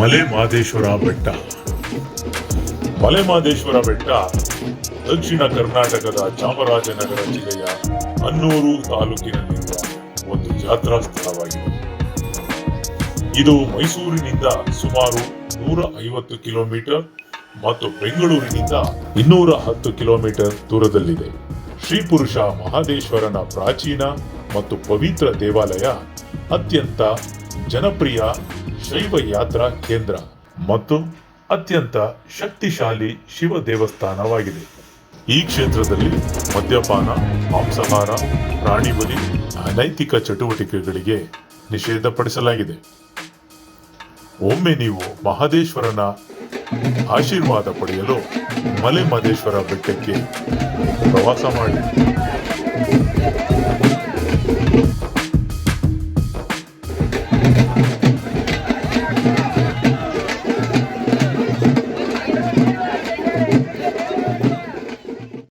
ಮಲೆ ಮಹದೇಶ್ವರ ಬೆಟ್ಟ. ಮಲೆ ಮಹದೇಶ್ವರ ಬೆಟ್ಟ ದಕ್ಷಿಣ ಕರ್ನಾಟಕದ ಚಾಮರಾಜನಗರ ಜಿಲ್ಲೆಯ ಹನ್ನೂರು ತಾಲೂಕಿನಲ್ಲಿರುವ ಒಂದು ಯಾತ್ರಾ ಸ್ಥಳವಾಗಿದೆ. ಇದು ಮೈಸೂರಿನಿಂದ ಸುಮಾರು 150 ಕಿಲೋಮೀಟರ್ ಮತ್ತು ಬೆಂಗಳೂರಿನಿಂದ 210 ಕಿಲೋಮೀಟರ್ ದೂರದಲ್ಲಿದೆ. ಶ್ರೀ ಪುರುಷ ಮಹದೇಶ್ವರನ ಪ್ರಾಚೀನ ಮತ್ತು ಪವಿತ್ರ ದೇವಾಲಯ ಅತ್ಯಂತ ಜನಪ್ರಿಯ ಶೈವ ಯಾತ್ರಾ ಕೇಂದ್ರ ಮತ್ತು ಅತ್ಯಂತ ಶಕ್ತಿಶಾಲಿ ಶಿವ ದೇವಸ್ಥಾನವಾಗಿದೆ. ಈ ಕ್ಷೇತ್ರದಲ್ಲಿ ಮದ್ಯಪಾನ, ಮಾಂಸಾಹಾರ, ಪ್ರಾಣಿ ಬಲಿ, ಅನೈತಿಕ ಚಟುವಟಿಕೆಗಳಿಗೆ ನಿಷೇಧಪಡಿಸಲಾಗಿದೆ. ಒಮ್ಮೆ ನೀವು ಮಹದೇಶ್ವರನ ಆಶೀರ್ವಾದ ಪಡೆಯಲು ಮಲೆ ಮಹದೇಶ್ವರ ಬೆಟ್ಟಕ್ಕೆ ಪ್ರವಾಸ ಮಾಡಿ.